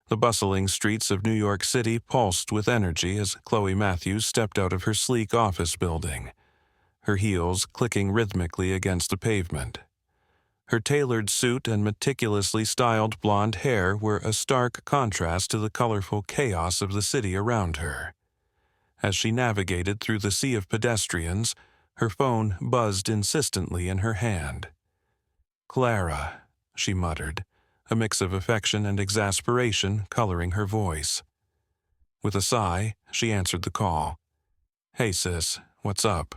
The bustling streets of New York City pulsed with energy as Chloe Matthews stepped out of her sleek office building, her heels clicking rhythmically against the pavement. Her tailored suit and meticulously styled blonde hair were a stark contrast to the colorful chaos of the city around her. As she navigated through the sea of pedestrians, her phone buzzed insistently in her hand. "Clara," she muttered, a mix of affection and exasperation coloring her voice. With a sigh, she answered the call. "Hey sis, what's up?"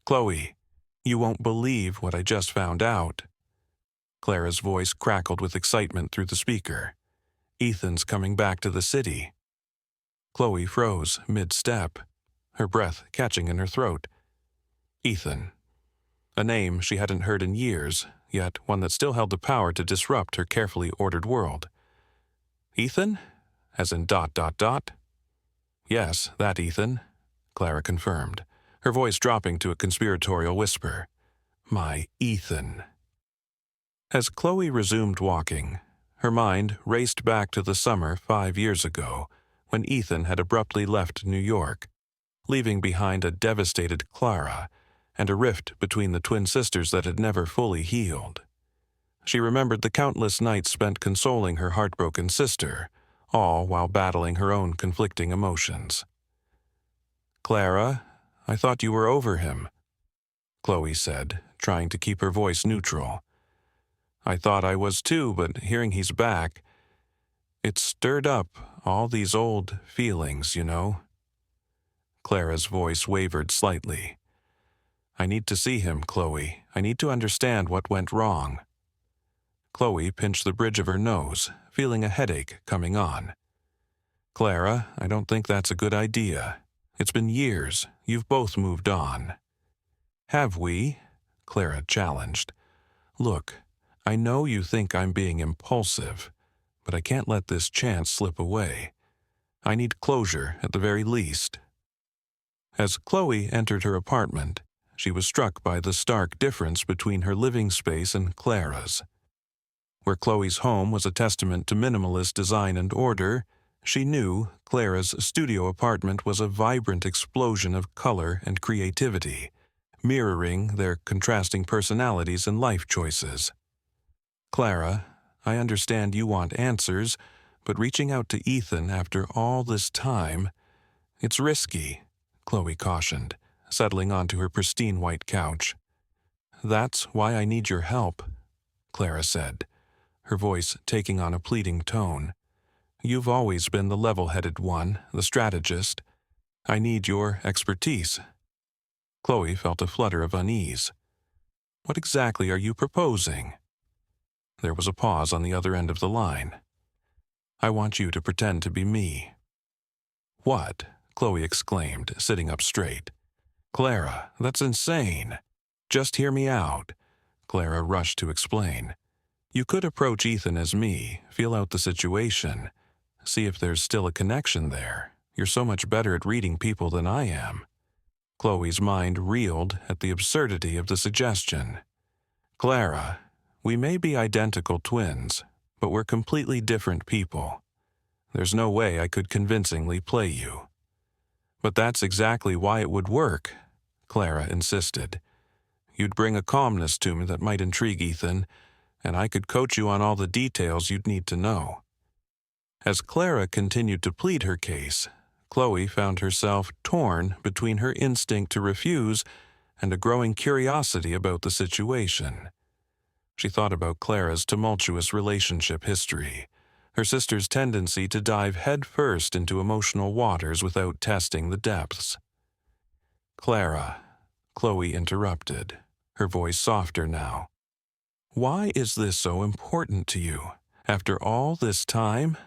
"Chloe, you won't believe what I just found out." Clara's voice crackled with excitement through the speaker. "Ethan's coming back to the city." Chloe froze mid-step, her breath catching in her throat. Ethan. A name she hadn't heard in years, yet one that still held the power to disrupt her carefully ordered world. "Ethan? As in ... "Yes, that Ethan," Clara confirmed, her voice dropping to a conspiratorial whisper. "My Ethan." As Chloe resumed walking, her mind raced back to the summer 5 years ago, when Ethan had abruptly left New York, leaving behind a devastated Clara and a rift between the twin sisters that had never fully healed. She remembered the countless nights spent consoling her heartbroken sister, all while battling her own conflicting emotions. "Clara, I thought you were over him," Chloe said, trying to keep her voice neutral. "I thought I was too, but hearing he's back, it stirred up all these old feelings, you know." Clara's voice wavered slightly. "I need to see him, Chloe. I need to understand what went wrong." Chloe pinched the bridge of her nose, feeling a headache coming on. "Clara, I don't think that's a good idea. It's been years. You've both moved on." "Have we?" Clara challenged. "Look, I know you think I'm being impulsive, but I can't let this chance slip away. I need closure at the very least." As Chloe entered her apartment, she was struck by the stark difference between her living space and Clara's. Where Chloe's home was a testament to minimalist design and order, she knew Clara's studio apartment was a vibrant explosion of color and creativity, mirroring their contrasting personalities and life choices. "Clara, I understand you want answers, but reaching out to Ethan after all this time, it's risky," Chloe cautioned, settling onto her pristine white couch. "That's why I need your help," Clara said, her voice taking on a pleading tone. "You've always been the level-headed one, the strategist. I need your expertise." Chloe felt a flutter of unease. "What exactly are you proposing?" There was a pause on the other end of the line. "I want you to pretend to be me." "What?" Chloe exclaimed, sitting up straight. "Clara, that's insane." "Just hear me out," Clara rushed to explain. "You could approach Ethan as me, feel out the situation, see if there's still a connection there. You're so much better at reading people than I am." Chloe's mind reeled at the absurdity of the suggestion. "Clara, we may be identical twins, but we're completely different people. There's no way I could convincingly play you." "But that's exactly why it would work," Clara insisted. "You'd bring a calmness to me that might intrigue Ethan, and I could coach you on all the details you'd need to know." As Clara continued to plead her case, Chloe found herself torn between her instinct to refuse and a growing curiosity about the situation. She thought about Clara's tumultuous relationship history, her sister's tendency to dive headfirst into emotional waters without testing the depths. "Clara," Chloe interrupted, her voice softer now. "Why is this so important to you? After all this time?"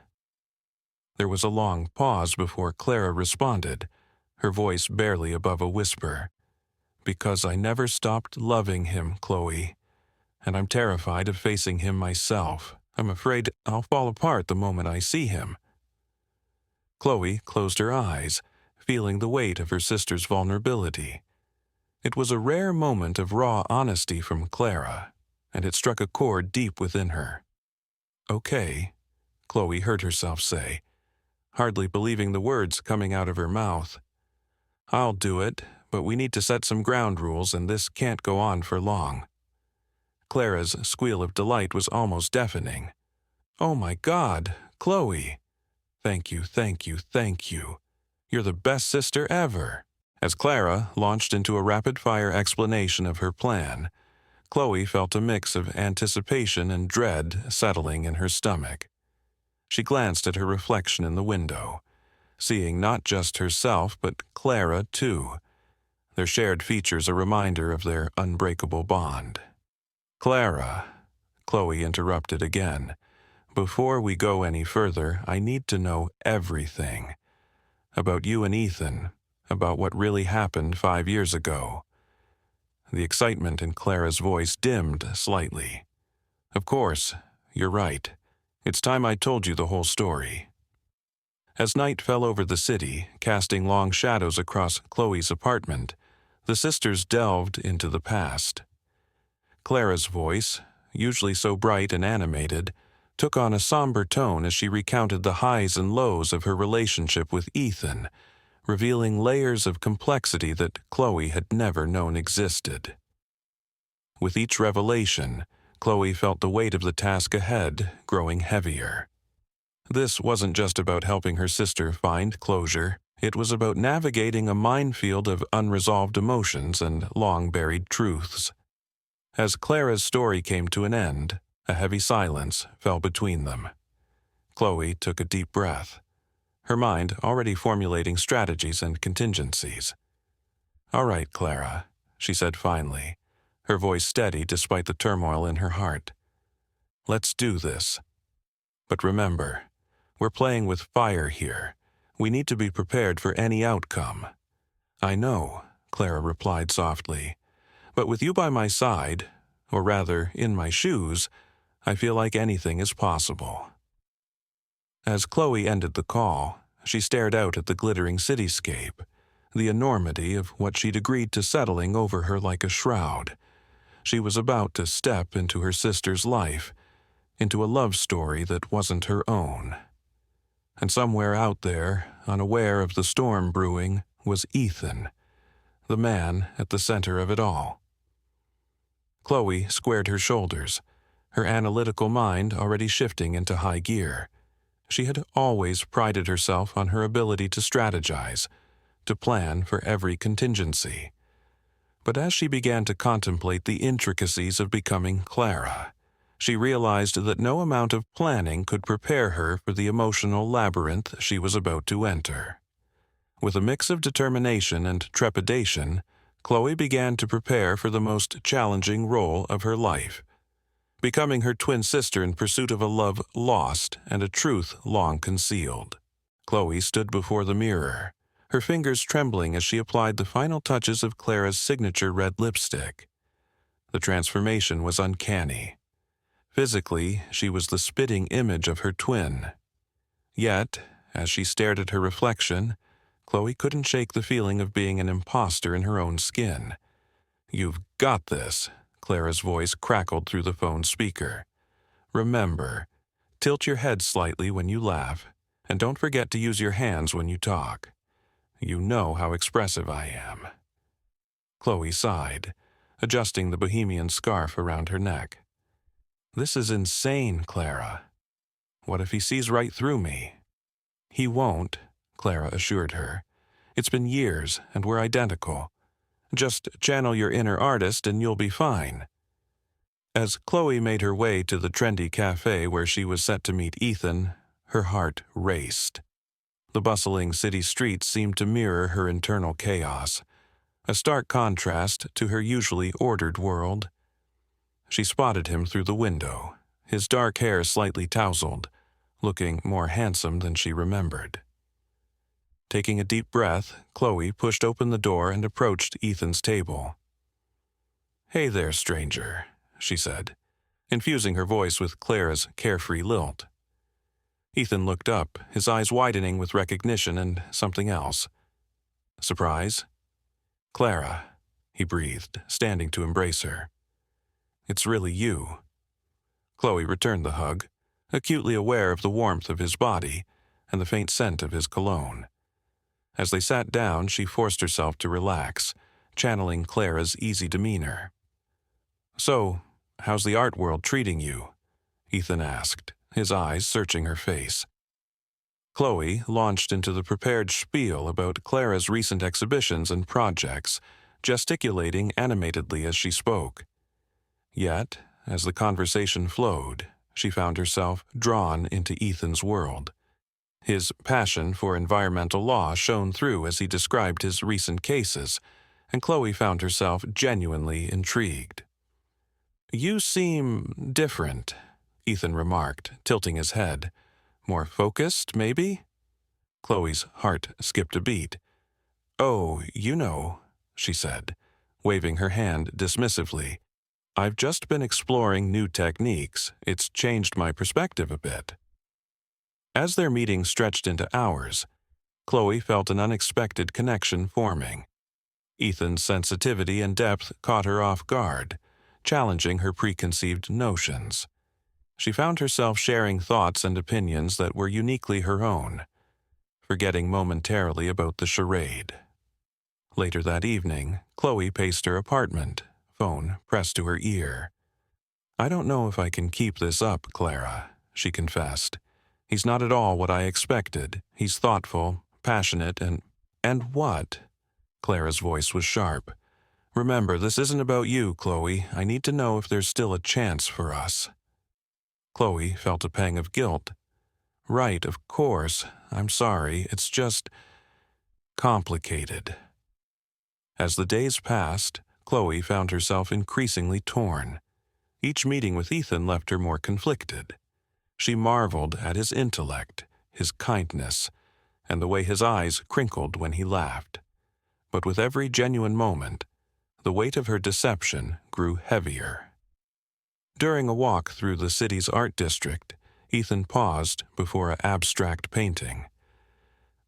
There was a long pause before Clara responded, her voice barely above a whisper. "Because I never stopped loving him, Chloe. And I'm terrified of facing him myself. I'm afraid I'll fall apart the moment I see him." Chloe closed her eyes, feeling the weight of her sister's vulnerability. It was a rare moment of raw honesty from Clara, and it struck a chord deep within her. "Okay," Chloe heard herself say, hardly believing the words coming out of her mouth. "I'll do it, but we need to set some ground rules and this can't go on for long." Clara's squeal of delight was almost deafening. "Oh my God, Chloe! Thank you, thank you, thank you. You're the best sister ever." As Clara launched into a rapid-fire explanation of her plan, Chloe felt a mix of anticipation and dread settling in her stomach. She glanced at her reflection in the window, seeing not just herself but Clara too, their shared features a reminder of their unbreakable bond. "Clara," Chloe interrupted again, "before we go any further, I need to know everything. About you and Ethan, about what really happened 5 years ago." The excitement in Clara's voice dimmed slightly. "Of course, you're right. It's time I told you the whole story." As night fell over the city, casting long shadows across Chloe's apartment, the sisters delved into the past. Clara's voice, usually so bright and animated, took on a somber tone as she recounted the highs and lows of her relationship with Ethan, revealing layers of complexity that Chloe had never known existed. With each revelation, Chloe felt the weight of the task ahead growing heavier. This wasn't just about helping her sister find closure, it was about navigating a minefield of unresolved emotions and long-buried truths. As Clara's story came to an end, a heavy silence fell between them. Chloe took a deep breath, her mind already formulating strategies and contingencies. "All right, Clara," she said finally, her voice steady despite the turmoil in her heart. "Let's do this. But remember, we're playing with fire here. We need to be prepared for any outcome." "I know," Clara replied softly, "but with you by my side, or rather, in my shoes, I feel like anything is possible." As Chloe ended the call, she stared out at the glittering cityscape, the enormity of what she'd agreed to settling over her like a shroud. She was about to step into her sister's life, into a love story that wasn't her own. And somewhere out there, unaware of the storm brewing, was Ethan, the man at the center of it all. Chloe squared her shoulders, her analytical mind already shifting into high gear. She had always prided herself on her ability to strategize, to plan for every contingency. But as she began to contemplate the intricacies of becoming Clara, she realized that no amount of planning could prepare her for the emotional labyrinth she was about to enter. With a mix of determination and trepidation, Chloe began to prepare for the most challenging role of her life, becoming her twin sister in pursuit of a love lost and a truth long concealed. Chloe stood before the mirror, her fingers trembling as she applied the final touches of Clara's signature red lipstick. The transformation was uncanny. Physically, she was the spitting image of her twin. Yet, as she stared at her reflection, Chloe couldn't shake the feeling of being an imposter in her own skin. "You've got this," Clara's voice crackled through the phone speaker. "Remember, tilt your head slightly when you laugh, and don't forget to use your hands when you talk. You know how expressive I am." Chloe sighed, adjusting the bohemian scarf around her neck. "This is insane, Clara. What if he sees right through me?" "He won't," Clara assured her. "It's been years, and we're identical. Just channel your inner artist and you'll be fine." As Chloe made her way to the trendy cafe where she was set to meet Ethan, her heart raced. The bustling city streets seemed to mirror her internal chaos, a stark contrast to her usually ordered world. She spotted him through the window, his dark hair slightly tousled, looking more handsome than she remembered. Taking a deep breath, Chloe pushed open the door and approached Ethan's table. "Hey there, stranger," she said, infusing her voice with Clara's carefree lilt. Ethan looked up, his eyes widening with recognition and something else. "Surprise?" "Clara," he breathed, standing to embrace her. "It's really you." Chloe returned the hug, acutely aware of the warmth of his body and the faint scent of his cologne. As they sat down, she forced herself to relax, channeling Clara's easy demeanor. "So, how's the art world treating you?" Ethan asked, his eyes searching her face. Chloe launched into the prepared spiel about Clara's recent exhibitions and projects, gesticulating animatedly as she spoke. Yet, as the conversation flowed, she found herself drawn into Ethan's world. His passion for environmental law shone through as he described his recent cases, and Chloe found herself genuinely intrigued. "You seem different," Ethan remarked, tilting his head. "More focused, maybe?" Chloe's heart skipped a beat. "Oh, you know," she said, waving her hand dismissively. "I've just been exploring new techniques. It's changed my perspective a bit." As their meeting stretched into hours, Chloe felt an unexpected connection forming. Ethan's sensitivity and depth caught her off guard, challenging her preconceived notions. She found herself sharing thoughts and opinions that were uniquely her own, forgetting momentarily about the charade. Later that evening, Chloe paced her apartment, phone pressed to her ear. "I don't know if I can keep this up, Clara," she confessed. "He's not at all what I expected. He's thoughtful, passionate, and—" "And what?" Clara's voice was sharp. "Remember, this isn't about you, Chloe. I need to know if there's still a chance for us." Chloe felt a pang of guilt. "Right, of course. I'm sorry. It's just complicated." As the days passed, Chloe found herself increasingly torn. Each meeting with Ethan left her more conflicted. She marveled at his intellect, his kindness, and the way his eyes crinkled when he laughed. But with every genuine moment, the weight of her deception grew heavier. During a walk through the city's art district, Ethan paused before an abstract painting.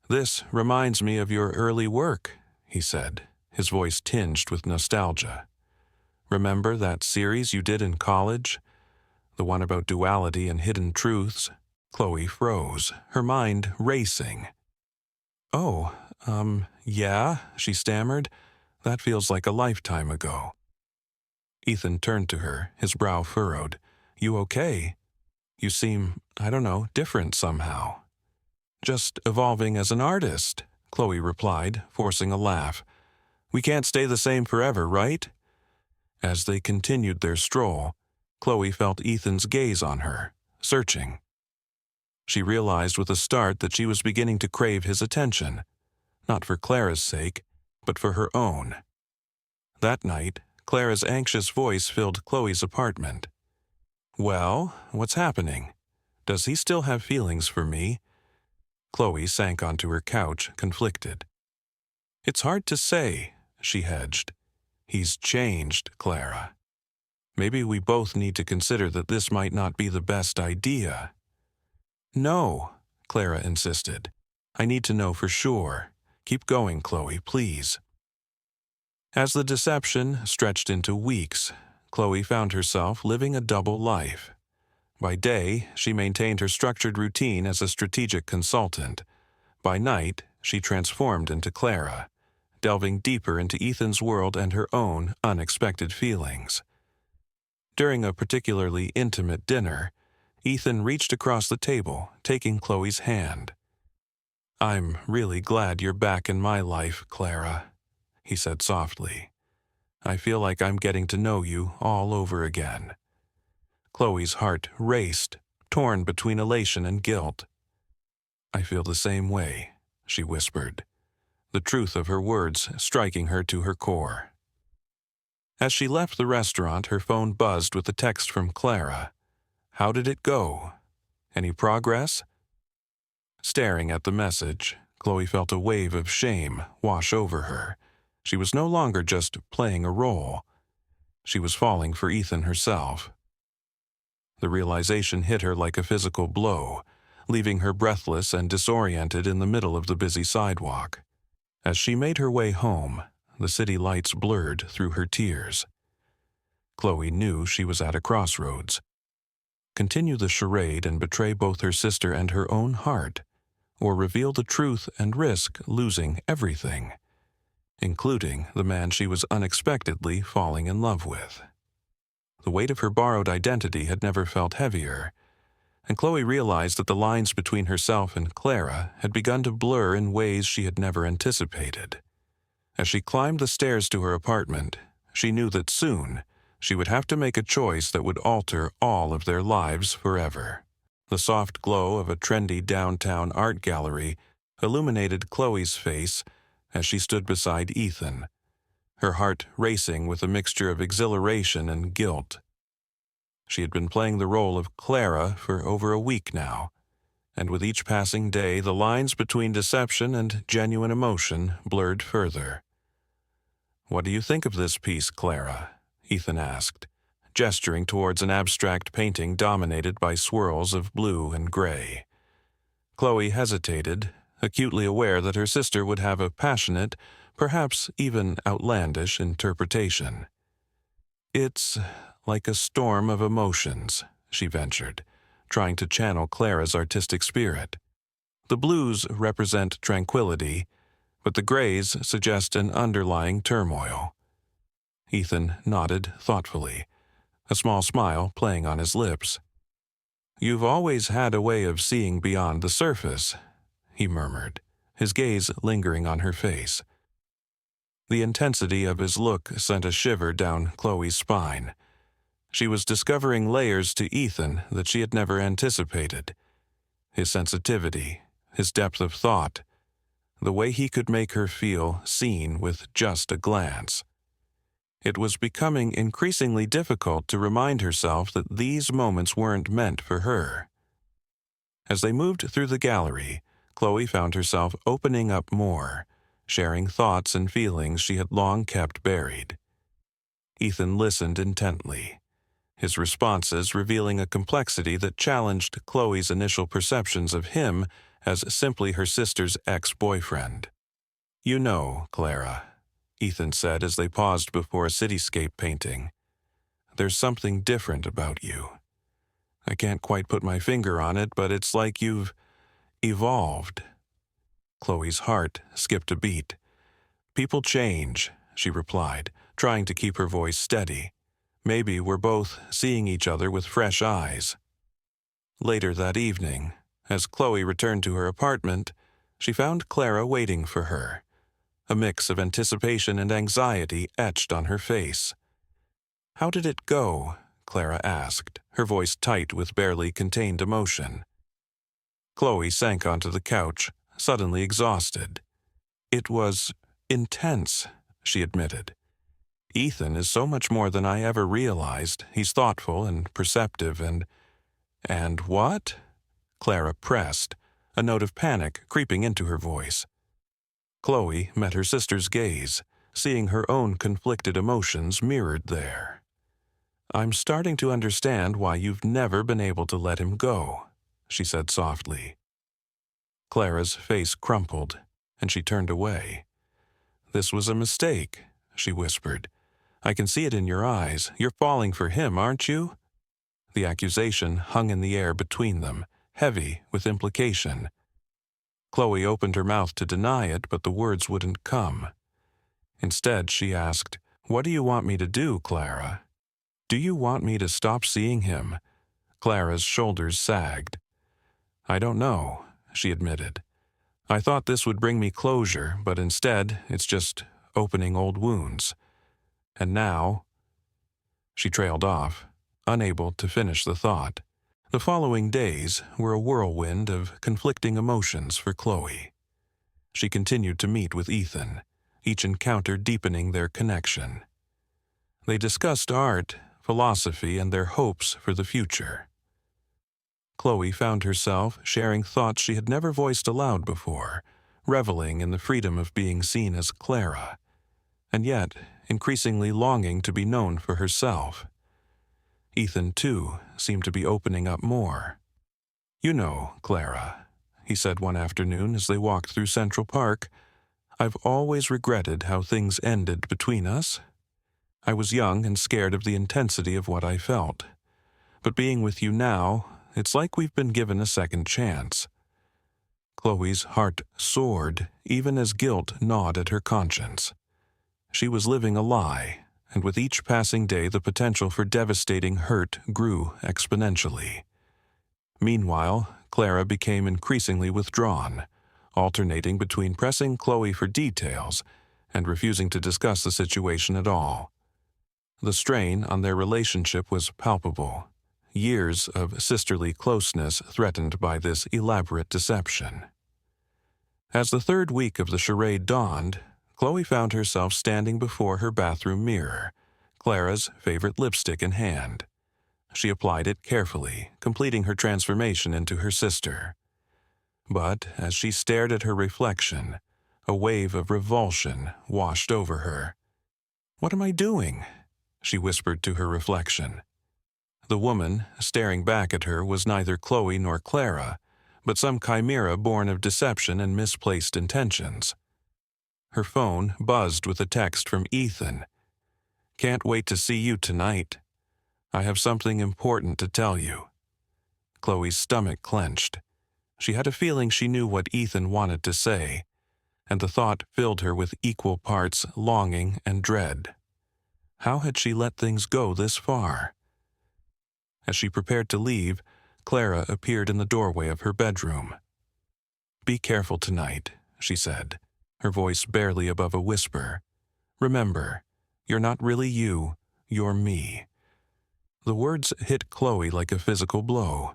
"This reminds me of your early work," he said, his voice tinged with nostalgia. "Remember that series you did in college? The one about duality and hidden truths?" Chloe froze, her mind racing. "Oh, yeah," she stammered. "That feels like a lifetime ago." Ethan turned to her, his brow furrowed. "You okay? You seem, I don't know, different somehow." "Just evolving as an artist," Chloe replied, forcing a laugh. "We can't stay the same forever, right?" As they continued their stroll, Chloe felt Ethan's gaze on her, searching. She realized with a start that she was beginning to crave his attention, not for Clara's sake, but for her own. That night, Clara's anxious voice filled Chloe's apartment. "Well, what's happening? Does he still have feelings for me?" Chloe sank onto her couch, conflicted. "It's hard to say," she hedged. "He's changed, Clara. Maybe we both need to consider that this might not be the best idea." "No," Clara insisted. "I need to know for sure. Keep going, Chloe, please." As the deception stretched into weeks, Chloe found herself living a double life. By day, she maintained her structured routine as a strategic consultant. By night, she transformed into Clara, delving deeper into Ethan's world and her own unexpected feelings. During a particularly intimate dinner, Ethan reached across the table, taking Chloe's hand. "I'm really glad you're back in my life, Clara," he said softly. "I feel like I'm getting to know you all over again." Chloe's heart raced, torn between elation and guilt. "I feel the same way," she whispered, the truth of her words striking her to her core. As she left the restaurant, her phone buzzed with a text from Clara. How did it go? Any progress? Staring at the message, Chloe felt a wave of shame wash over her. She was no longer just playing a role. She was falling for Ethan herself. The realization hit her like a physical blow, leaving her breathless and disoriented in the middle of the busy sidewalk. As she made her way home, the city lights blurred through her tears. Chloe knew she was at a crossroads. Continue the charade and betray both her sister and her own heart, or reveal the truth and risk losing everything, including the man she was unexpectedly falling in love with. The weight of her borrowed identity had never felt heavier, and Chloe realized that the lines between herself and Clara had begun to blur in ways she had never anticipated. As she climbed the stairs to her apartment, she knew that soon she would have to make a choice that would alter all of their lives forever. The soft glow of a trendy downtown art gallery illuminated Chloe's face as she stood beside Ethan, her heart racing with a mixture of exhilaration and guilt. She had been playing the role of Clara for over a week now, and with each passing day the lines between deception and genuine emotion blurred further. "What do you think of this piece, Clara?" Ethan asked, gesturing towards an abstract painting dominated by swirls of blue and gray. Chloe hesitated, acutely aware that her sister would have a passionate, perhaps even outlandish interpretation. "It's like a storm of emotions," she ventured, trying to channel Clara's artistic spirit. "The blues represent tranquility, but the grays suggest an underlying turmoil." Ethan nodded thoughtfully, a small smile playing on his lips. "You've always had a way of seeing beyond the surface," he murmured, his gaze lingering on her face. The intensity of his look sent a shiver down Chloe's spine. She was discovering layers to Ethan that she had never anticipated. His sensitivity, his depth of thought, the way he could make her feel seen with just a glance. It was becoming increasingly difficult to remind herself that these moments weren't meant for her. As they moved through the gallery, Chloe found herself opening up more, sharing thoughts and feelings she had long kept buried. Ethan listened intently, his responses revealing a complexity that challenged Chloe's initial perceptions of him as simply her sister's ex-boyfriend. "You know, Clara," Ethan said as they paused before a cityscape painting, "there's something different about you. I can't quite put my finger on it, but it's like you've evolved." Chloe's heart skipped a beat. "People change," she replied, trying to keep her voice steady. "Maybe we're both seeing each other with fresh eyes." Later that evening, as Chloe returned to her apartment, she found Clara waiting for her, a mix of anticipation and anxiety etched on her face. "How did it go?" Clara asked, her voice tight with barely contained emotion. Chloe sank onto the couch, suddenly exhausted. "It was intense," she admitted. "Ethan is so much more than I ever realized. He's thoughtful and perceptive and—" "And what?" Clara pressed, a note of panic creeping into her voice. Chloe met her sister's gaze, seeing her own conflicted emotions mirrored there. "I'm starting to understand why you've never been able to let him go," she said softly. Clara's face crumpled, and she turned away. "This was a mistake," she whispered. "I can see it in your eyes. You're falling for him, aren't you?" The accusation hung in the air between them, heavy with implication. Chloe opened her mouth to deny it, but the words wouldn't come. Instead, she asked, "What do you want me to do, Clara? Do you want me to stop seeing him?" Clara's shoulders sagged. "I don't know," she admitted. "I thought this would bring me closure, but instead it's just opening old wounds. And now—" She trailed off, unable to finish the thought. The following days were a whirlwind of conflicting emotions for Chloe. She continued to meet with Ethan, each encounter deepening their connection. They discussed art, philosophy, and their hopes for the future. Chloe found herself sharing thoughts she had never voiced aloud before, reveling in the freedom of being seen as Clara, and yet increasingly longing to be known for herself. Ethan, too, seemed to be opening up more. "You know, Clara," he said one afternoon as they walked through Central Park, "I've always regretted how things ended between us. I was young and scared of the intensity of what I felt. But being with you now, it's like we've been given a second chance." Chloe's heart soared, even as guilt gnawed at her conscience. She was living a lie, and with each passing day the potential for devastating hurt grew exponentially. Meanwhile, Clara became increasingly withdrawn, alternating between pressing Chloe for details and refusing to discuss the situation at all. The strain on their relationship was palpable, years of sisterly closeness threatened by this elaborate deception. As the third week of the charade dawned, Chloe found herself standing before her bathroom mirror, Clara's favorite lipstick in hand. She applied it carefully, completing her transformation into her sister. But as she stared at her reflection, a wave of revulsion washed over her. "What am I doing?" she whispered to her reflection. The woman, staring back at her, was neither Chloe nor Clara, but some chimera born of deception and misplaced intentions. Her phone buzzed with a text from Ethan. "Can't wait to see you tonight. I have something important to tell you." Chloe's stomach clenched. She had a feeling she knew what Ethan wanted to say, and the thought filled her with equal parts longing and dread. How had she let things go this far? As she prepared to leave, Clara appeared in the doorway of her bedroom. "Be careful tonight," she said, her voice barely above a whisper. "Remember, you're not really you, you're me." The words hit Chloe like a physical blow.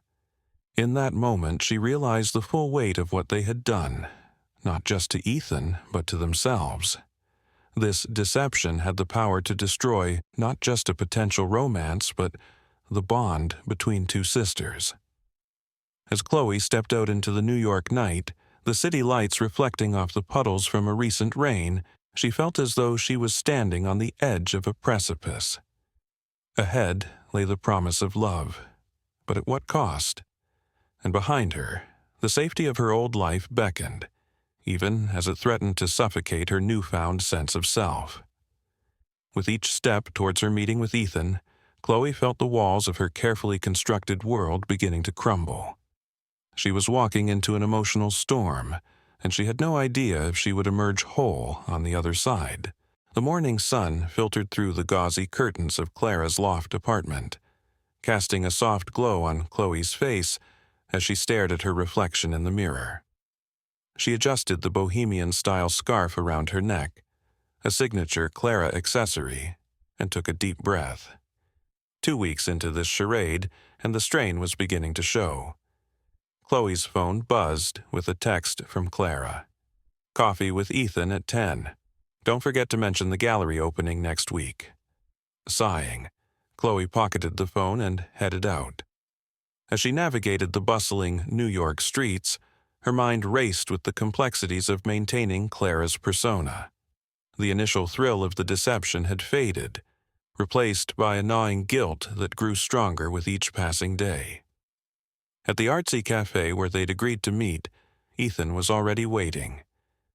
In that moment, she realized the full weight of what they had done, not just to Ethan, but to themselves. This deception had the power to destroy not just a potential romance, but the bond between two sisters. As Chloe stepped out into the New York night, the city lights reflecting off the puddles from a recent rain, she felt as though she was standing on the edge of a precipice. Ahead lay the promise of love, but at what cost? And behind her, the safety of her old life beckoned, even as it threatened to suffocate her newfound sense of self. With each step towards her meeting with Ethan, Chloe felt the walls of her carefully constructed world beginning to crumble. She was walking into an emotional storm, and she had no idea if she would emerge whole on the other side. The morning sun filtered through the gauzy curtains of Clara's loft apartment, casting a soft glow on Chloe's face as she stared at her reflection in the mirror. She adjusted the bohemian-style scarf around her neck, a signature Clara accessory, and took a deep breath. 2 weeks into this charade, and the strain was beginning to show. Chloe's phone buzzed with a text from Clara. "Coffee with Ethan at 10. Don't forget to mention the gallery opening next week." Sighing, Chloe pocketed the phone and headed out. As she navigated the bustling New York streets, her mind raced with the complexities of maintaining Clara's persona. The initial thrill of the deception had faded, replaced by a gnawing guilt that grew stronger with each passing day. At the artsy cafe where they'd agreed to meet, Ethan was already waiting,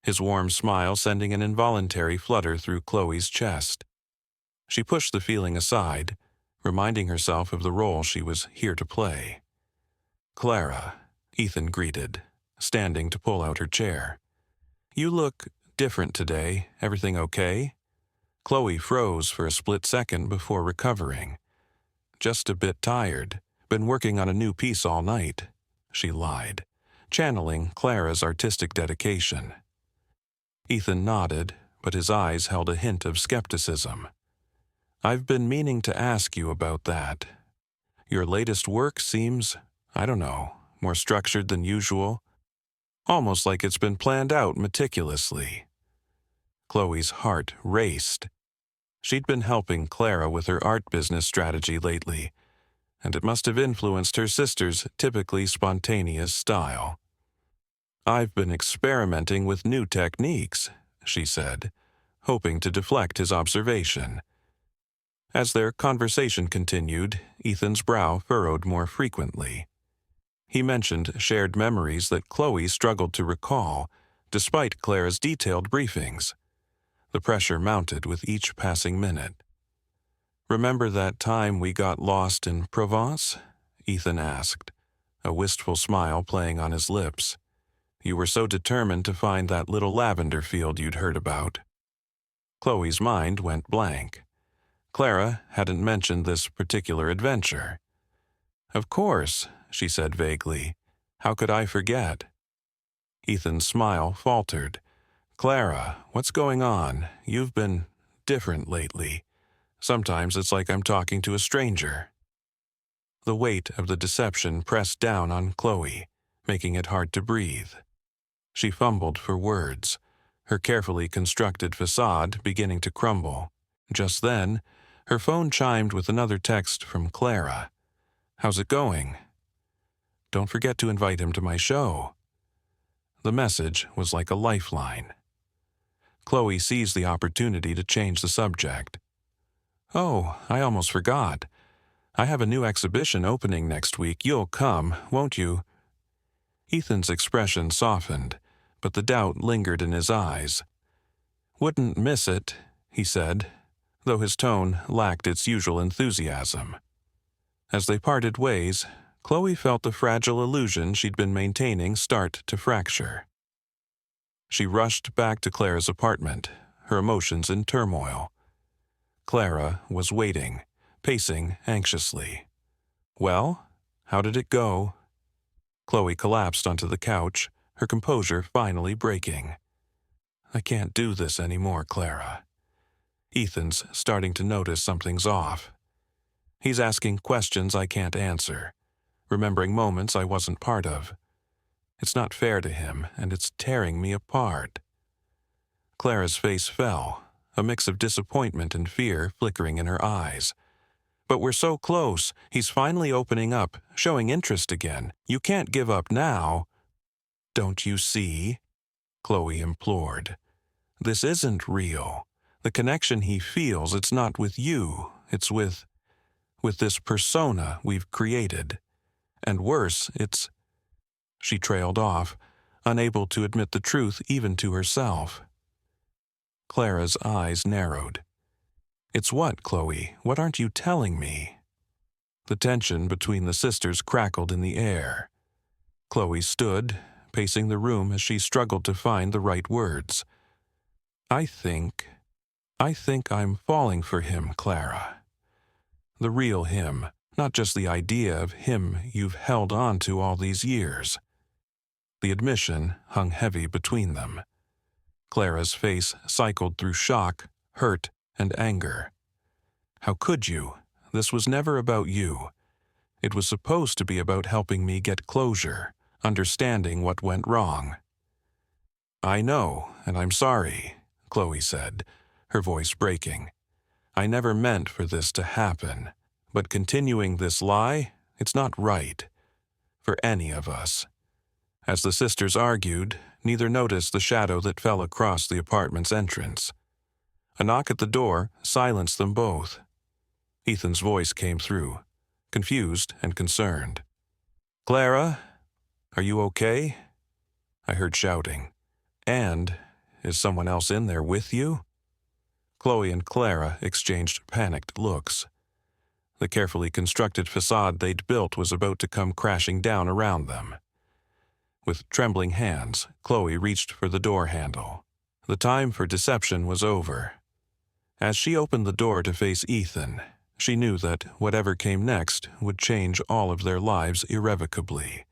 his warm smile sending an involuntary flutter through Chloe's chest. She pushed the feeling aside, reminding herself of the role she was here to play. "Clara," Ethan greeted, standing to pull out her chair. "You look different today. Everything okay?" Chloe froze for a split second before recovering. "Just a bit tired. Been working on a new piece all night," she lied, channeling Clara's artistic dedication. Ethan nodded, but his eyes held a hint of skepticism. "I've been meaning to ask you about that. Your latest work seems, I don't know, more structured than usual. Almost like it's been planned out meticulously." Chloe's heart raced. She'd been helping Clara with her art business strategy lately, and it must have influenced her sister's typically spontaneous style. "I've been experimenting with new techniques," she said, hoping to deflect his observation. As their conversation continued, Ethan's brow furrowed more frequently. He mentioned shared memories that Chloe struggled to recall, despite Clara's detailed briefings. The pressure mounted with each passing minute. Remember that time we got lost in Provence? Ethan asked, a wistful smile playing on his lips. You were so determined to find that little lavender field you'd heard about. Chloe's mind went blank. Clara hadn't mentioned this particular adventure. Of course, she said vaguely. How could I forget? Ethan's smile faltered. Clara, what's going on? You've been different lately. Sometimes it's like I'm talking to a stranger. The weight of the deception pressed down on Chloe, making it hard to breathe. She fumbled for words, her carefully constructed facade beginning to crumble. Just then, her phone chimed with another text from Clara. How's it going? Don't forget to invite him to my show. The message was like a lifeline. Chloe seized the opportunity to change the subject. Oh, I almost forgot. I have a new exhibition opening next week. You'll come, won't you? Ethan's expression softened, but the doubt lingered in his eyes. Wouldn't miss it, he said, though his tone lacked its usual enthusiasm. As they parted ways, Chloe felt the fragile illusion she'd been maintaining start to fracture. She rushed back to Clara's apartment, her emotions in turmoil. Clara was waiting, pacing anxiously. Well, how did it go? Chloe collapsed onto the couch, her composure finally breaking. I can't do this anymore, Clara. Ethan's starting to notice something's off. He's asking questions I can't answer, remembering moments I wasn't part of. It's not fair to him, and it's tearing me apart. Clara's face fell, a mix of disappointment and fear flickering in her eyes. But we're so close. He's finally opening up, showing interest again. You can't give up now. Don't you see? Chloe implored. This isn't real. The connection he feels, it's not with you. It's with this persona we've created. And worse, it's... She trailed off, unable to admit the truth even to herself. Clara's eyes narrowed. It's what, Chloe? What aren't you telling me? The tension between the sisters crackled in the air. Chloe stood, pacing the room as she struggled to find the right words. I think I'm falling for him, Clara. The real him, not just the idea of him you've held on to all these years. The admission hung heavy between them. Clara's face cycled through shock, hurt, and anger. How could you? This was never about you. It was supposed to be about helping me get closure, understanding what went wrong. I know, and I'm sorry, Chloe said, her voice breaking. I never meant for this to happen, but continuing this lie, it's not right. For any of us. As the sisters argued, neither noticed the shadow that fell across the apartment's entrance. A knock at the door silenced them both. Ethan's voice came through, confused and concerned. Clara, are you okay? I heard shouting. And, is someone else in there with you? Chloe and Clara exchanged panicked looks. The carefully constructed facade they'd built was about to come crashing down around them. With trembling hands, Chloe reached for the door handle. The time for deception was over. As she opened the door to face Ethan, she knew that whatever came next would change all of their lives irrevocably.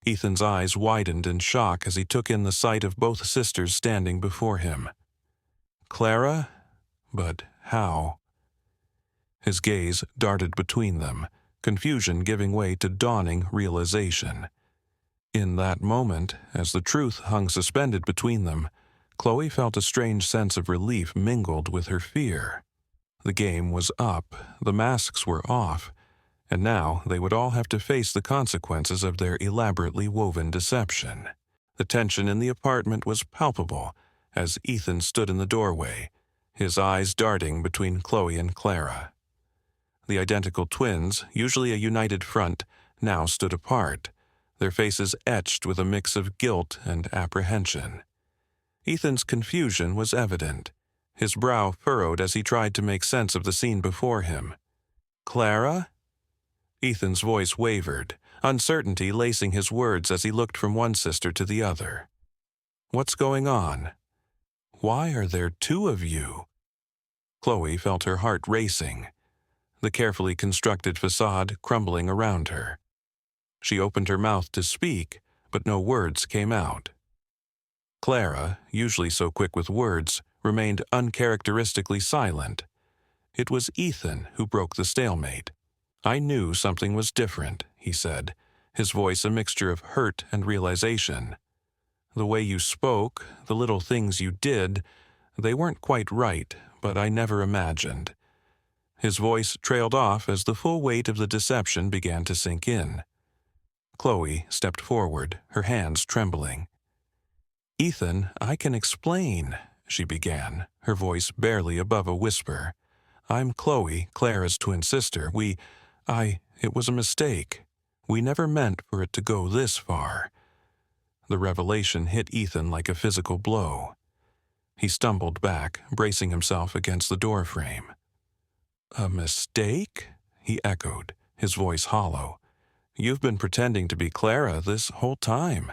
Ethan's eyes widened in shock as he took in the sight of both sisters standing before him. Clara? But how? His gaze darted between them, confusion giving way to dawning realization. In that moment, as the truth hung suspended between them, Chloe felt a strange sense of relief mingled with her fear. The game was up, the masks were off, and now they would all have to face the consequences of their elaborately woven deception. The tension in the apartment was palpable as Ethan stood in the doorway, his eyes darting between Chloe and Clara. The identical twins, usually a united front, now stood apart, their faces etched with a mix of guilt and apprehension. Ethan's confusion was evident, His brow furrowed as he tried to make sense of the scene before him. "Clara?" Ethan's voice wavered, uncertainty lacing his words as he looked from one sister to the other. "What's going on? Why are there two of you?" Chloe felt her heart racing, the carefully constructed facade crumbling around her. She opened her mouth to speak, but no words came out. Clara, usually so quick with words, remained uncharacteristically silent. It was Ethan who broke the stalemate. "I knew something was different," he said, his voice a mixture of hurt and realization. "The way you spoke, the little things you did, they weren't quite right, but I never imagined." His voice trailed off as the full weight of the deception began to sink in. Chloe stepped forward, her hands trembling. "Ethan, I can explain," she began, her voice barely above a whisper. "I'm Chloe, Clara's twin sister. It was a mistake. We never meant for it to go this far." The revelation hit Ethan like a physical blow. He stumbled back, bracing himself against the doorframe. "A mistake?" he echoed, his voice hollow. "You've been pretending to be Clara this whole time."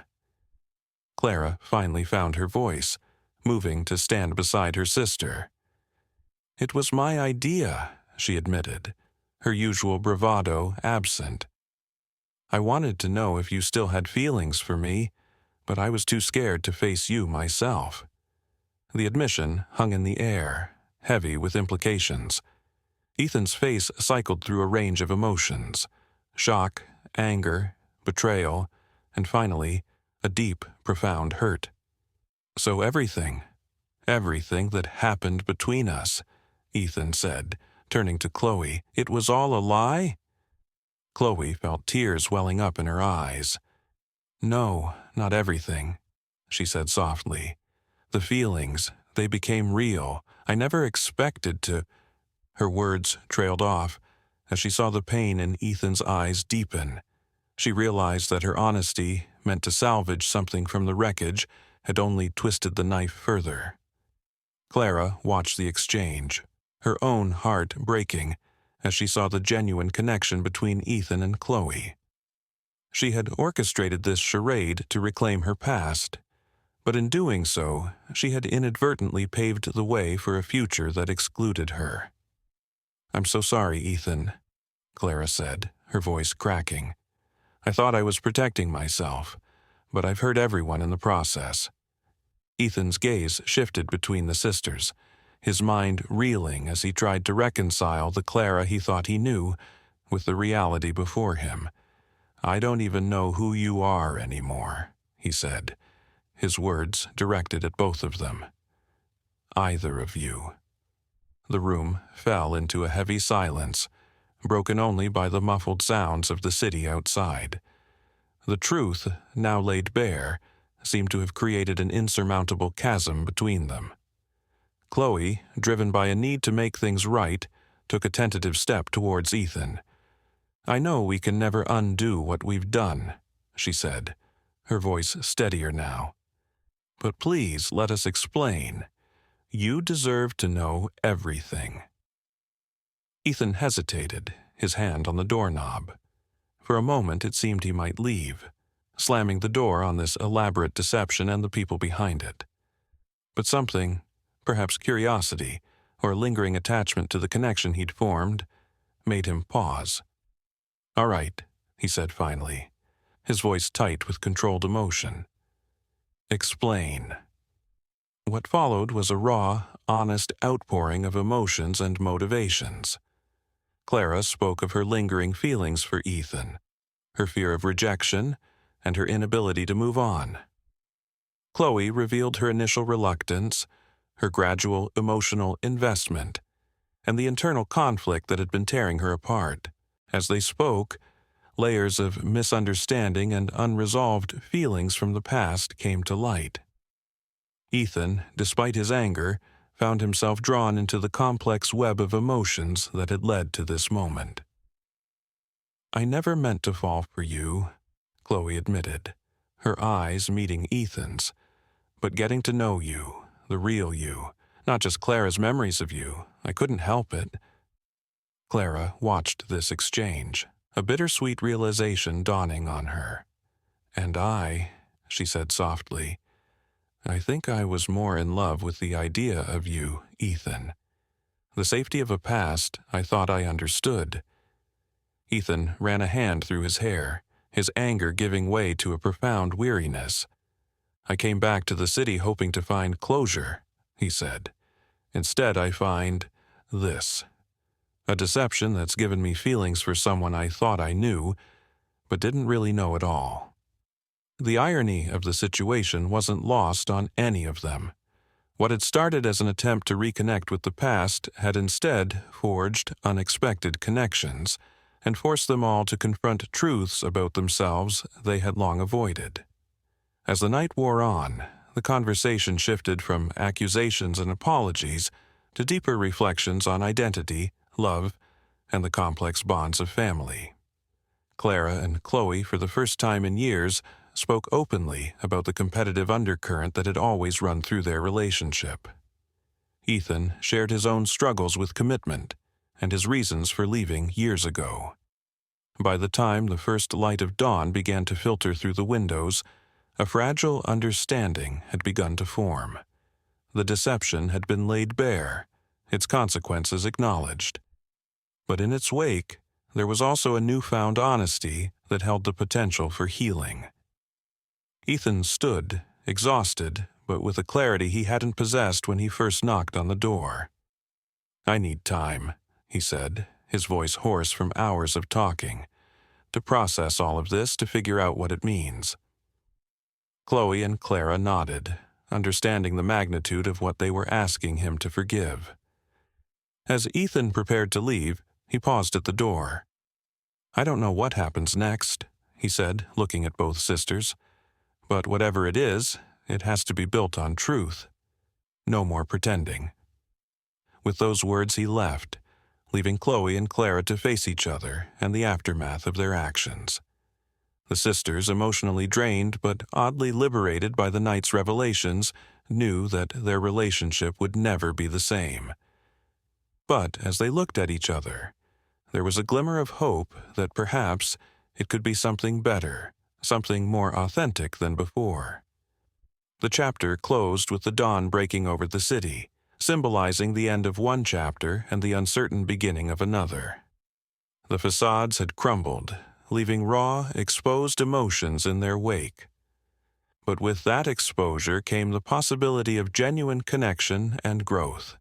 Clara finally found her voice, moving to stand beside her sister. "It was my idea," she admitted, her usual bravado absent. "I wanted to know if you still had feelings for me, but I was too scared to face you myself." The admission hung in the air, heavy with implications. Ethan's face cycled through a range of emotions: shock, anger, betrayal, and finally, a deep, profound hurt. "So everything that happened between us," Ethan said, turning to Chloe, "it was all a lie?" Chloe felt tears welling up in her eyes. "No, not everything," she said softly. "The feelings, they became real. I never expected to—" Her words trailed off as she saw the pain in Ethan's eyes deepen. She realized that her honesty, meant to salvage something from the wreckage, had only twisted the knife further. Clara watched the exchange, her own heart breaking as she saw the genuine connection between Ethan and Chloe. She had orchestrated this charade to reclaim her past, but in doing so, she had inadvertently paved the way for a future that excluded her. "I'm so sorry, Ethan," Clara said, her voice cracking. "I thought I was protecting myself, but I've hurt everyone in the process." Ethan's gaze shifted between the sisters, his mind reeling as he tried to reconcile the Clara he thought he knew with the reality before him. "I don't even know who you are anymore," he said, his words directed at both of them. "Either of you." The room fell into a heavy silence, broken only by the muffled sounds of the city outside. The truth, now laid bare, seemed to have created an insurmountable chasm between them. Chloe, driven by a need to make things right, took a tentative step towards Ethan. "I know we can never undo what we've done," she said, her voice steadier now. "But please let us explain. You deserve to know everything." Ethan hesitated, his hand on the doorknob. For a moment it seemed he might leave, slamming the door on this elaborate deception and the people behind it. But something, perhaps curiosity, or a lingering attachment to the connection he'd formed, made him pause. "All right," he said finally, his voice tight with controlled emotion. "Explain." What followed was a raw, honest outpouring of emotions and motivations. Clara spoke of her lingering feelings for Ethan, her fear of rejection, and her inability to move on. Chloe revealed her initial reluctance, her gradual emotional investment, and the internal conflict that had been tearing her apart. As they spoke, layers of misunderstanding and unresolved feelings from the past came to light. Ethan, despite his anger, found himself drawn into the complex web of emotions that had led to this moment. "I never meant to fall for you," Chloe admitted, her eyes meeting Ethan's. "But getting to know you, the real you, Not just Clara's memories of you. I couldn't help it. Clara watched this exchange, a bittersweet realization dawning on her. And she said softly, I think I was more in love with the idea of you, Ethan. The safety of a past I thought I understood. Ethan ran a hand through his hair, his anger giving way to a profound weariness. I came back to the city hoping to find closure, he said. Instead, I find this. A deception that's given me feelings for someone I thought I knew, but didn't really know at all. The irony of the situation wasn't lost on any of them. What had started as an attempt to reconnect with the past had instead forged unexpected connections and forced them all to confront truths about themselves they had long avoided. As the night wore on, the conversation shifted from accusations and apologies to deeper reflections on identity, love, and the complex bonds of family. Clara and Chloe, for the first time in years, spoke openly about the competitive undercurrent that had always run through their relationship. Ethan shared his own struggles with commitment and his reasons for leaving years ago. By the time the first light of dawn began to filter through the windows, a fragile understanding had begun to form. The deception had been laid bare, its consequences acknowledged. But in its wake, there was also a newfound honesty that held the potential for healing. Ethan stood, exhausted, but with a clarity he hadn't possessed when he first knocked on the door. I need time, he said, his voice hoarse from hours of talking, to process all of this, to figure out what it means. Chloe and Clara nodded, understanding the magnitude of what they were asking him to forgive. As Ethan prepared to leave, he paused at the door. I don't know what happens next, he said, looking at both sisters. But whatever it is, it has to be built on truth. No more pretending. With those words he left, leaving Chloe and Clara to face each other and the aftermath of their actions. The sisters, emotionally drained but oddly liberated by the night's revelations, knew that their relationship would never be the same. But as they looked at each other, there was a glimmer of hope that perhaps it could be something better, something more authentic than before. The chapter closed with the dawn breaking over the city, symbolizing the end of one chapter and the uncertain beginning of another. The facades had crumbled, leaving raw, exposed emotions in their wake. But with that exposure came the possibility of genuine connection and growth.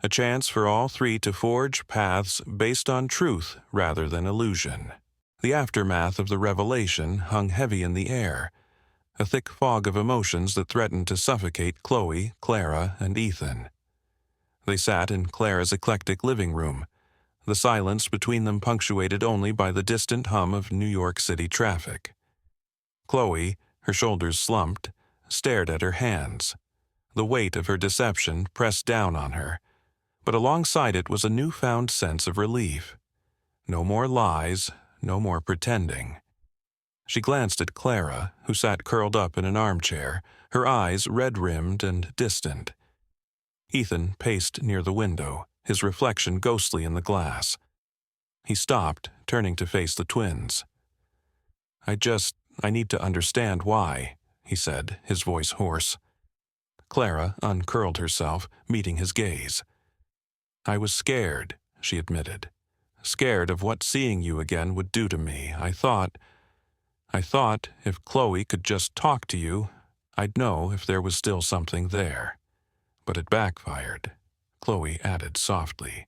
A chance for all three to forge paths based on truth rather than illusion. The aftermath of the revelation hung heavy in the air, a thick fog of emotions that threatened to suffocate Chloe, Clara, and Ethan. They sat in Clara's eclectic living room, the silence between them punctuated only by the distant hum of New York City traffic. Chloe, her shoulders slumped, stared at her hands. The weight of her deception pressed down on her, but alongside it was a newfound sense of relief. No more lies, no more pretending. She glanced at Clara, who sat curled up in an armchair, her eyes red-rimmed and distant. Ethan paced near the window, his reflection ghostly in the glass. He stopped, turning to face the twins. I need to understand why, he said, his voice hoarse. Clara uncurled herself, meeting his gaze. I was scared, she admitted. Scared of what seeing you again would do to me. I thought if Chloe could just talk to you, I'd know if there was still something there. But it backfired, Chloe added softly.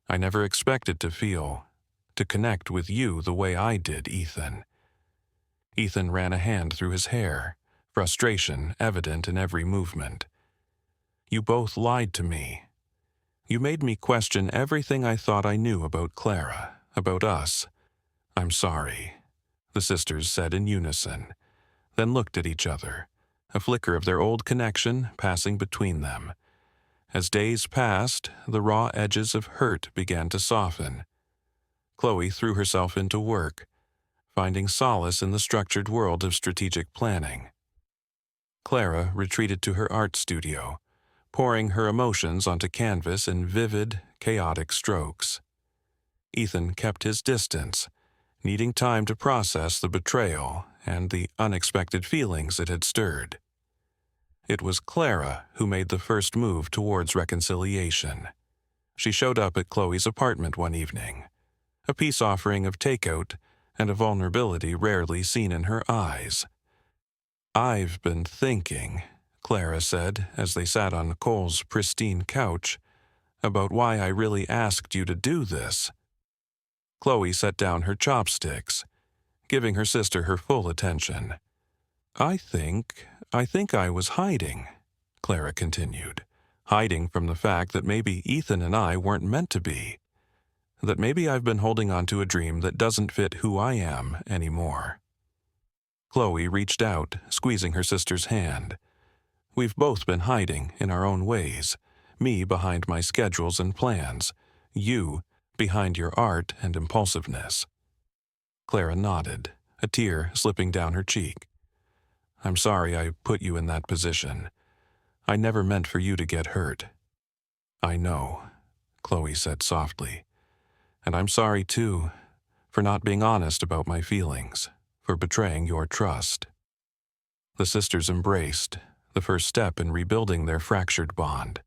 I never expected to connect with you the way I did, Ethan. Ethan ran a hand through his hair, frustration evident in every movement. You both lied to me. You made me question everything I thought I knew about Clara, about us. I'm sorry, the sisters said in unison, then looked at each other, a flicker of their old connection passing between them. As days passed, the raw edges of hurt began to soften. Chloe threw herself into work, finding solace in the structured world of strategic planning. Clara retreated to her art studio, pouring her emotions onto canvas in vivid, chaotic strokes. Ethan kept his distance, needing time to process the betrayal and the unexpected feelings it had stirred. It was Clara who made the first move towards reconciliation. She showed up at Chloe's apartment one evening, a peace offering of takeout and a vulnerability rarely seen in her eyes. "I've been thinking," Clara said as they sat on Cole's pristine couch, "about why I really asked you to do this." Chloe set down her chopsticks, giving her sister her full attention. I think I was hiding," Clara continued. "Hiding from the fact that maybe Ethan and I weren't meant to be. That maybe I've been holding on to a dream that doesn't fit who I am anymore." Chloe reached out, squeezing her sister's hand. "We've both been hiding in our own ways, me behind my schedules and plans, you behind your art and impulsiveness." Clara nodded, a tear slipping down her cheek. "I'm sorry I put you in that position. I never meant for you to get hurt." "I know," Chloe said softly. "And I'm sorry, too, for not being honest about my feelings, for betraying your trust." The sisters embraced, the first step in rebuilding their fractured bond.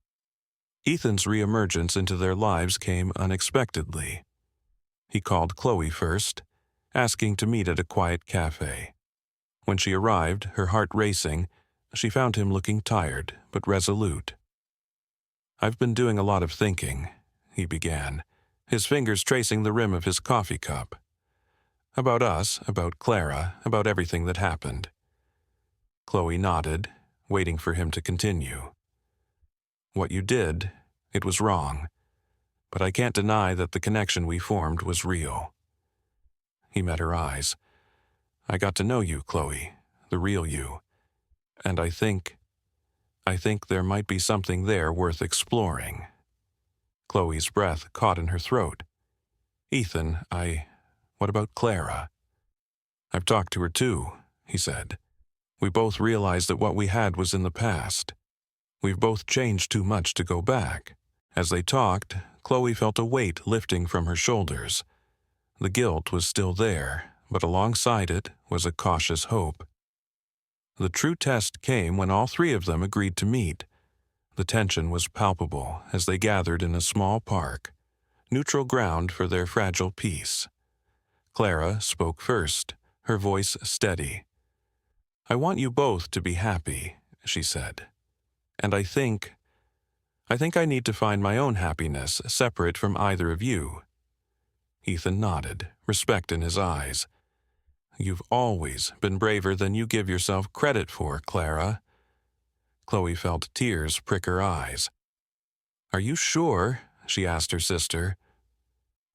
Ethan's reemergence into their lives came unexpectedly. He called Chloe first, asking to meet at a quiet cafe. When she arrived, her heart racing, she found him looking tired but resolute. "I've been doing a lot of thinking," he began, his fingers tracing the rim of his coffee cup. "About us, about Clara, about everything that happened." Chloe nodded, waiting for him to continue. "What you did, it was wrong, but I can't deny that the connection we formed was real." He met her eyes. "I got to know you, Chloe, the real you, and I think there might be something there worth exploring." Chloe's breath caught in her throat. "Ethan, what about Clara?" "I've talked to her too," he said. "We both realized that what we had was in the past. We've both changed too much to go back." As they talked, Chloe felt a weight lifting from her shoulders. The guilt was still there, but alongside it was a cautious hope. The true test came when all three of them agreed to meet. The tension was palpable as they gathered in a small park, neutral ground for their fragile peace. Clara spoke first, her voice steady. "I want you both to be happy," she said. "And I think I need to find my own happiness separate from either of you." Ethan nodded, respect in his eyes. "You've always been braver than you give yourself credit for, Clara." Chloe felt tears prick her eyes. "Are you sure?" she asked her sister.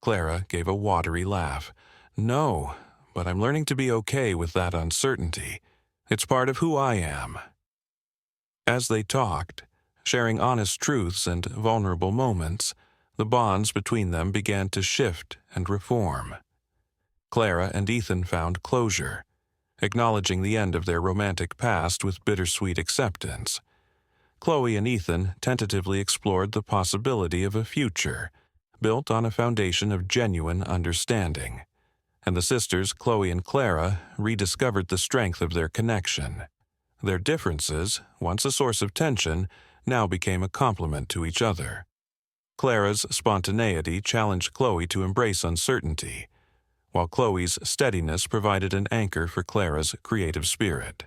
Clara gave a watery laugh. "No, but I'm learning to be okay with that uncertainty. It's part of who I am." As they talked, sharing honest truths and vulnerable moments, the bonds between them began to shift and reform. Clara and Ethan found closure, acknowledging the end of their romantic past with bittersweet acceptance. Chloe and Ethan tentatively explored the possibility of a future, built on a foundation of genuine understanding. And the sisters, Chloe and Clara, rediscovered the strength of their connection. Their differences, once a source of tension, now became a complement to each other. Clara's spontaneity challenged Chloe to embrace uncertainty, while Chloe's steadiness provided an anchor for Clara's creative spirit.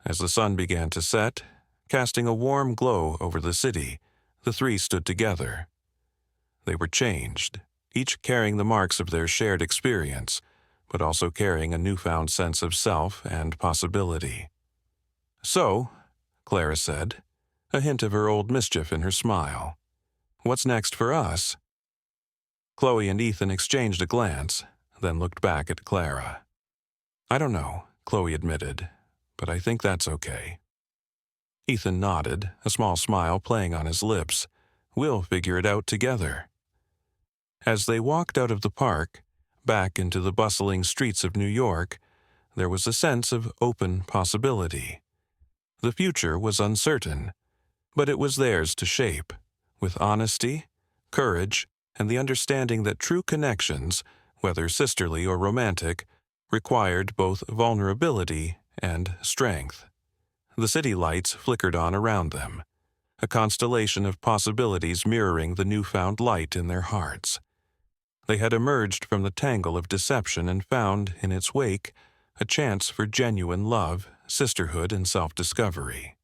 As the sun began to set, casting a warm glow over the city, the three stood together. They were changed, each carrying the marks of their shared experience, but also carrying a newfound sense of self and possibility. "So," Clara said, a hint of her old mischief in her smile, "what's next for us?" Chloe and Ethan exchanged a glance, then looked back at Clara. "I don't know," Chloe admitted, "but I think that's okay." Ethan nodded, a small smile playing on his lips. "We'll figure it out together." As they walked out of the park, back into the bustling streets of New York, there was a sense of open possibility. The future was uncertain, But it was theirs to shape, with honesty, courage, and the understanding that true connections, whether sisterly or romantic, required both vulnerability and strength. The city lights flickered on around them, a constellation of possibilities mirroring the newfound light in their hearts. They had emerged from the tangle of deception and found, in its wake, a chance for genuine love, sisterhood, and self-discovery.